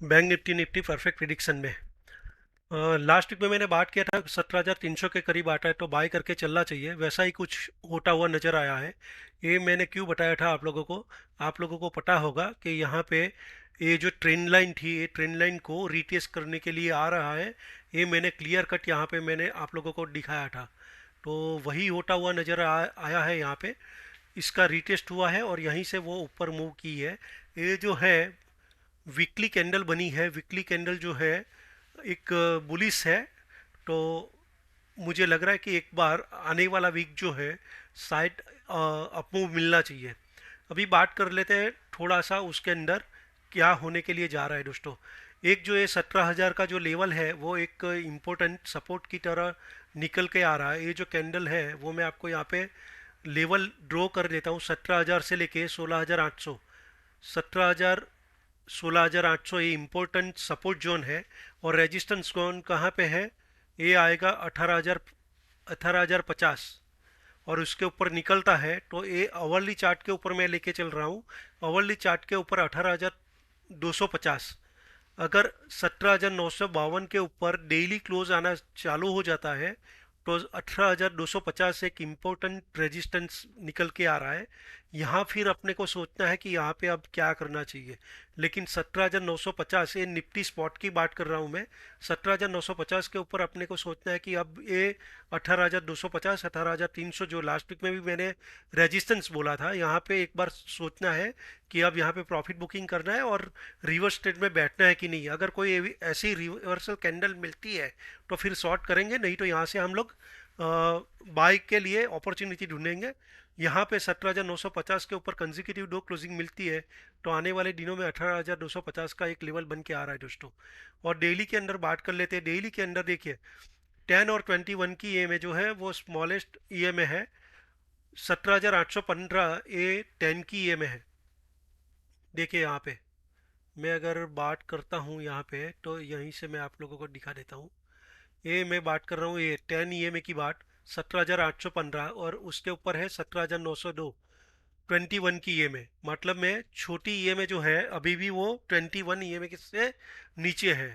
Bank Nifty Nifty perfect prediction में last week में मैंने बात किया था 17,300 के करीब आता है तो बाय करके चलना चाहिए। वैसा ही कुछ होता हुआ नज़र आया है। ये मैंने क्यों बताया था आप लोगों को पता होगा कि यहाँ पे ये जो ट्रेंड लाइन थी, ये ट्रेंड लाइन को रीटेस्ट करने के लिए आ रहा है। ये मैंने क्लियर कट यहाँ पे मैंने आप लोगों को दिखाया था। तो वही होता हुआ आया है यहाँ पे। इसका रीटेस्ट हुआ है और यहीं से वो ऊपर मूव की है। ये जो है वीकली कैंडल बनी है। वीकली कैंडल जो है एक बुलिश है। तो मुझे लग रहा है कि एक बार आने वाला वीक जो है शायद अपमूव मिलना चाहिए। अभी बात कर लेते हैं थोड़ा सा उसके अंदर क्या होने के लिए जा रहा है दोस्तों। एक जो ये 17,000 का जो लेवल है वो एक इम्पोर्टेंट सपोर्ट की तरह निकल के आ रहा है। ये जो कैंडल है वो मैं आपको यहाँ पे लेवल ड्रॉ कर देता हूँ। 17,000 से लेके 16,800, 17,000, 16,800 ये इम्पोर्टेंट सपोर्ट जोन है। और रेजिस्टेंस जोन कहाँ पे है? ये आएगा 18,000, 18,050। और उसके ऊपर निकलता है तो ये अवर्ली चार्ट के ऊपर मैं लेके चल रहा हूँ। अवर्ली चार्ट के ऊपर 18,250। अगर 17,952 के ऊपर डेली क्लोज आना चालू हो जाता है तो 18,250 एक इम्पोर्टेंट रेजिस्टेंस निकल के आ रहा है। यहाँ फिर अपने को सोचना है कि यहाँ पे अब क्या करना चाहिए। लेकिन 17,950, ये निफ्टी स्पॉट की बात कर रहा हूँ मैं। 17,950 के ऊपर अपने को सोचना है कि अब ये 18,250, 18,300 जो लास्ट वीक में भी मैंने रेजिस्टेंस बोला था, यहाँ पे एक बार सोचना है कि अब यहाँ पे प्रॉफिट बुकिंग करना है और रिवर्स ट्रेड में बैठना है कि नहीं। अगर कोई ऐसी रिवर्सल कैंडल मिलती है तो फिर शॉर्ट करेंगे, नहीं तो यहाँ से हम लोग बाई के लिए अपॉर्चुनिटी ढूंढेंगे। यहाँ पे 17,950 के ऊपर कंजिक्यूटिव दो क्लोजिंग मिलती है तो आने वाले दिनों में 18,250 का एक लेवल बन के आ रहा है दोस्तों। और डेली के अंदर बात कर लेते हैं। डेली के अंदर देखिए 10 और 21 की ईएमए जो है वो स्मॉलेस्ट ईएमए है। 17,815 ये 10 की ईएमए है। देखिए यहाँ पे मैं अगर बात करता हूँ यहाँ पे तो यहीं से मैं आप लोगों को दिखा देता हूँ। ये मैं बात कर रहा हूँ ये 10 ईएमए की बात, 17,815। और उसके ऊपर है 17,902, 21 की ईएमए। मतलब में छोटी ईएमए जो है अभी भी वो 21 ईएमए से नीचे है।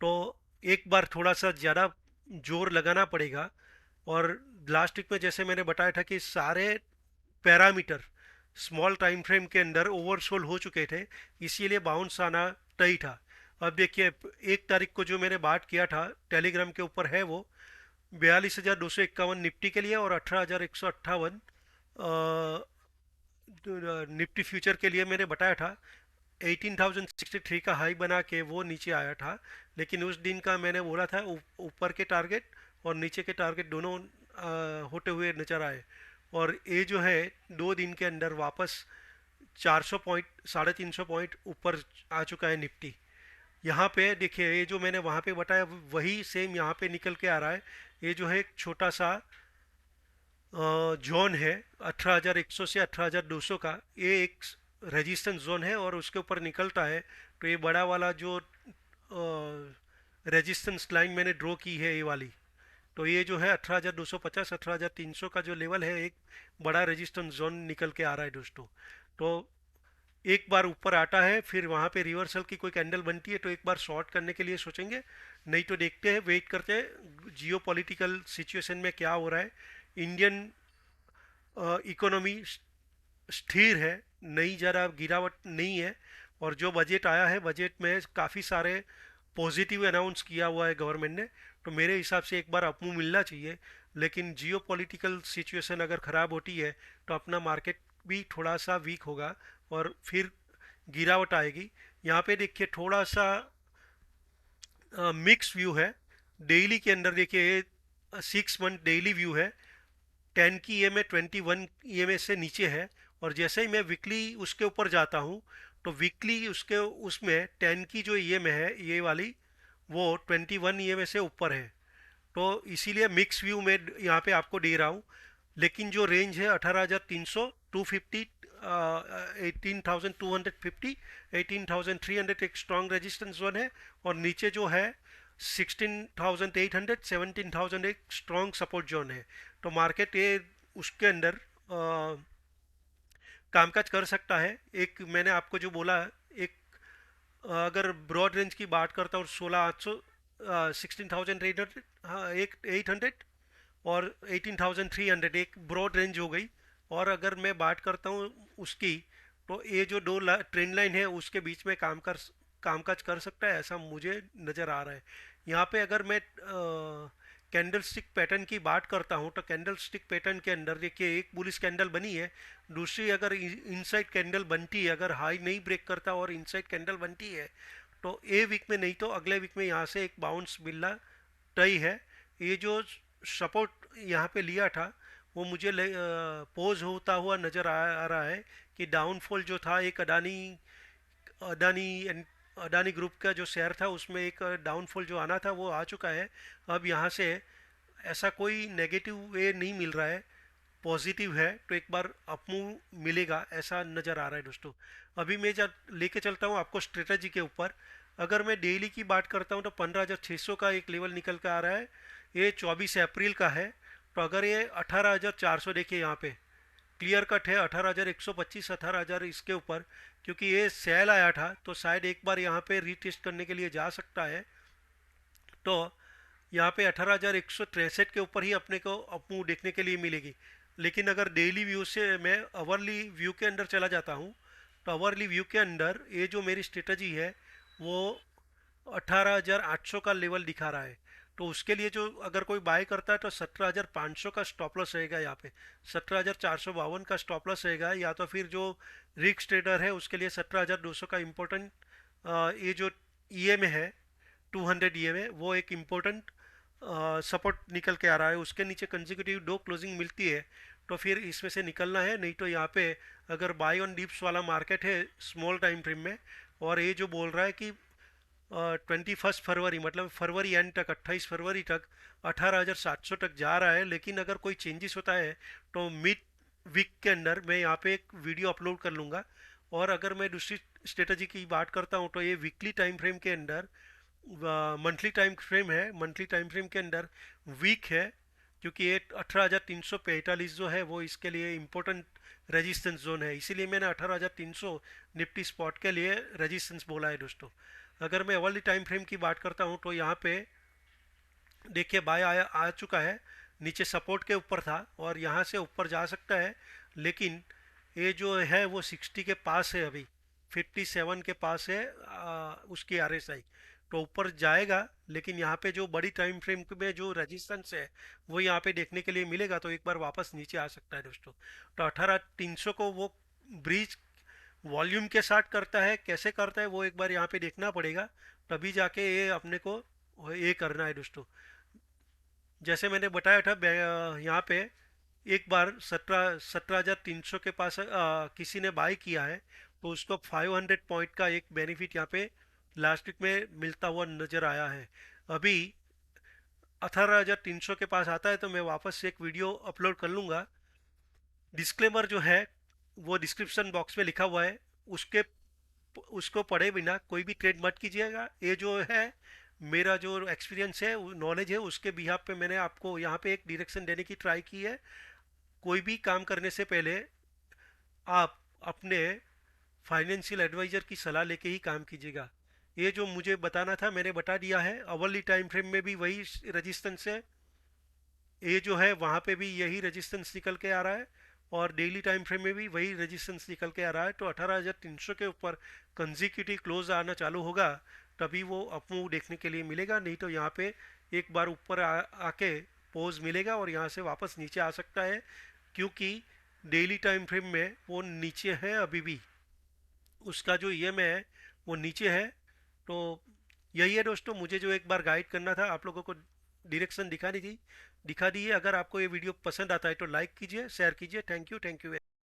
तो एक बार थोड़ा सा ज़्यादा जोर लगाना पड़ेगा। और लास्ट वीक में जैसे मैंने बताया था कि सारे पैरामीटर स्मॉल टाइम फ्रेम के अंदर ओवरसोल्ड हो चुके थे, इसीलिए बाउंस आना तय था। अब देखिए 1 तारीख को जो मैंने बात किया था टेलीग्राम के ऊपर है वो 42,251 निफ्टी के लिए और 18,158 निफ्टी फ्यूचर के लिए मैंने बताया था। 18,063 का हाई बना के वो नीचे आया था। लेकिन उस दिन का मैंने बोला था ऊपर के टारगेट और नीचे के टारगेट दोनों होते हुए नजर आए। और ये जो है 2 दिन के अंदर वापस 400 पॉइंट, 350 पॉइंट ऊपर आ चुका है निफ्टी। यहाँ पे देखिए ये जो मैंने वहाँ पे बताया वही सेम यहाँ पे निकल के आ रहा है। ये जो है एक छोटा सा जोन है 18,100 से 18,200 का, ये एक रेजिस्टेंस जोन है और उसके ऊपर निकलता है तो ये बड़ा वाला जो रेजिस्टेंस लाइन मैंने ड्रॉ की है ये वाली, तो ये जो है 18,250, 18,300 का जो लेवल है एक बड़ा रेजिस्टेंस जोन निकल के आ रहा है दोस्तों। तो एक बार ऊपर आता है फिर वहाँ पे रिवर्सल की कोई कैंडल बनती है तो एक बार शॉर्ट करने के लिए सोचेंगे, नहीं तो देखते हैं, वेट करते हैं जियो पॉलिटिकल सिचुएशन में क्या हो रहा है। इंडियन इकोनॉमी स्थिर है, नई ज़रा गिरावट नहीं है। और जो बजट आया है बजट में काफ़ी सारे पॉजिटिव अनाउंस किया हुआ है गवर्नमेंट ने। तो मेरे हिसाब से एक बार अपमूव मिलना चाहिए। लेकिन जियो पॉलिटिकल सिचुएशन अगर ख़राब होती है तो अपना मार्केट भी थोड़ा सा वीक होगा और फिर गिरावट आएगी। यहाँ पे देखिए थोड़ा सा मिक्स व्यू है। डेली के अंदर देखिए ये 6 मंथ डेली व्यू है। 10 की ईएमए 21 ईएमए से नीचे है। और जैसे ही मैं वीकली उसके ऊपर जाता हूँ तो वीकली उसके उसमें 10 की जो ईएमए है ये वाली वो 21 ईएमए से ऊपर है। तो इसीलिए मिक्स व्यू में यहाँ पे आपको दे रहा हूँ। लेकिन जो रेंज है 18,300, 250, 18,250, 18,300 एक स्ट्रॉन्ग रेजिस्टेंस जोन है। और नीचे जो है 16,800, 17,000 एक स्ट्रॉन्ग सपोर्ट जोन है। तो मार्केट ये उसके अंदर कामकाज कर सकता है। एक मैंने आपको जो बोला एक अगर ब्रॉड रेंज की बात करता हूँ 16,800, 16,800, हाँ, एक 800 और 18,300 एक ब्रॉड रेंज हो गई। और अगर मैं बात करता हूँ उसकी, तो ये जो दो ट्रेंड लाइन है उसके बीच में कामकाज कर सकता है, ऐसा मुझे नज़र आ रहा है। यहाँ पे अगर मैं कैंडल स्टिक पैटर्न की बात करता हूँ, तो कैंडल स्टिक पैटर्न के अंदर देखिए एक बुलिश कैंडल बनी है, दूसरी अगर इनसाइड कैंडल बनती है, अगर हाई नहीं ब्रेक करता और इनसाइड कैंडल बनती है, तो ए वीक में नहीं तो अगले वीक में यहाँ से एक बाउंस मिलना तय है। ये जो सपोर्ट यहाँ पे लिया था वो मुझे पोज होता हुआ नज़र आ रहा है कि डाउनफॉल जो था एक अडानी अडानी ग्रुप का जो शेयर था उसमें एक डाउनफॉल जो आना था वो आ चुका है। अब यहाँ से ऐसा कोई नेगेटिव वे नहीं मिल रहा है, पॉजिटिव है, तो एक बार अपमूव मिलेगा ऐसा नज़र आ रहा है दोस्तों। अभी मैं जब लेके चलता हूँ आपको स्ट्रेटजी के ऊपर। अगर मैं डेली की बात करता हूँ तो 15,600 का एक लेवल निकल कर आ रहा है, ये 24 अप्रैल का है। तो अगर ये 18,400 देखिए यहाँ पे क्लियर कट है, 18,125, 18,000 इसके ऊपर, क्योंकि ये सेल आया था तो शायद एक बार यहाँ पे रीटेस्ट करने के लिए जा सकता है। तो यहाँ पे 18,163 के ऊपर ही अपने को अपमूव देखने के लिए मिलेगी। लेकिन अगर डेली व्यू से मैं अवरली व्यू के अंदर चला जाता हूँ, तो अवरली व्यू के अंदर ये जो मेरी स्ट्रेटजी है वो 18,800 का लेवल दिखा रहा है। तो उसके लिए जो अगर कोई बाय करता है तो 17,500 का स्टॉप लॉस रहेगा, यहाँ पे 17,452 का स्टॉप लॉस रहेगा, या तो फिर जो रिस्क ट्रेडर है उसके लिए 17,200 का इम्पोर्टेंट ये जो ईएमए है 200 ईएमए वो एक इम्पोर्टेंट सपोर्ट निकल के आ रहा है। उसके नीचे कंसेक्यूटिव दो क्लोजिंग मिलती है तो फिर इसमें से निकलना है, नहीं तो यहाँ पे अगर बाय ऑन डिप्स वाला मार्केट है स्मॉल टाइम फ्रेम में, और ये जो बोल रहा है कि 21 फरवरी मतलब फरवरी एंड तक 28 फरवरी तक 18,700 तक जा रहा है। लेकिन अगर कोई चेंजेस होता है तो मिड वीक के अंदर मैं यहाँ पे एक वीडियो अपलोड कर लूँगा। और अगर मैं दूसरी स्ट्रेटजी की बात करता हूँ तो ये वीकली टाइम फ्रेम के अंदर, मंथली टाइम फ्रेम है, मंथली टाइम फ्रेम के अंदर वीक है, क्योंकि ये 18,345 जो है वो इसके लिए इम्पोर्टेंट रेजिस्टेंस जोन है, इसीलिए मैंने 18,300 निफ्टी स्पॉट के लिए रेजिस्टेंस बोला है दोस्तों। अगर मैं अवर्ली टाइम फ्रेम की बात करता हूँ तो यहाँ पे देखिए बाय आ चुका है, नीचे सपोर्ट के ऊपर था और यहाँ से ऊपर जा सकता है। लेकिन ये जो है वो 60 के पास है, अभी 57 के पास है उसकी आरएसआई, तो ऊपर जाएगा। लेकिन यहाँ पे जो बड़ी टाइम फ्रेम में जो रेजिस्टेंस है वो यहाँ पे देखने के लिए मिलेगा, तो एक बार वापस नीचे आ सकता है दोस्तों। तो 18,300 को वो ब्रीच वॉल्यूम के साथ करता है, कैसे करता है वो एक बार यहाँ पे देखना पड़ेगा, तभी जाके ये अपने को ये करना है दोस्तों। जैसे मैंने बताया था यहाँ पे एक बार 17,300 के पास किसी ने बाई किया है, तो उसको 500 पॉइंट का एक बेनिफिट यहाँ पे लास्ट वीक में मिलता हुआ नज़र आया है। अभी 18,300 के पास आता है तो मैं वापस से एक वीडियो अपलोड कर लूँगा। डिस्क्लेमर जो है वो डिस्क्रिप्शन बॉक्स में लिखा हुआ है, उसके उसको पढ़े बिना कोई भी ट्रेड मत कीजिएगा। ये जो है मेरा जो एक्सपीरियंस है नॉलेज है उसके बिहाफ पे मैंने आपको यहाँ पे एक डायरेक्शन देने की ट्राई की है। कोई भी काम करने से पहले आप अपने फाइनेंशियल एडवाइज़र की सलाह लेके ही काम कीजिएगा। ये जो मुझे बताना था मैंने बता दिया है। अवर्ली टाइम फ्रेम में भी वही रजिस्टेंस है, ये जो है वहाँ पे भी यही रेजिस्टेंस निकल के आ रहा है, और डेली टाइम फ्रेम में भी वही रेजिस्टेंस निकल के आ रहा है। तो 18,300 के ऊपर कंजिक्यूटिव क्लोज आना चालू होगा तभी वो अपमूव देखने के लिए मिलेगा, नहीं तो यहाँ पे एक बार ऊपर आके पोज मिलेगा और यहाँ से वापस नीचे आ सकता है, क्योंकि डेली टाइम फ्रेम में वो नीचे है अभी भी, उसका जो ईएमए है वो नीचे है। तो यही है दोस्तों, मुझे जो एक बार गाइड करना था आप लोगों को, डायरेक्शन दिखानी थी, दिखा दी है। अगर आपको ये वीडियो पसंद आता है तो लाइक कीजिए, शेयर कीजिए। Thank you, thank you.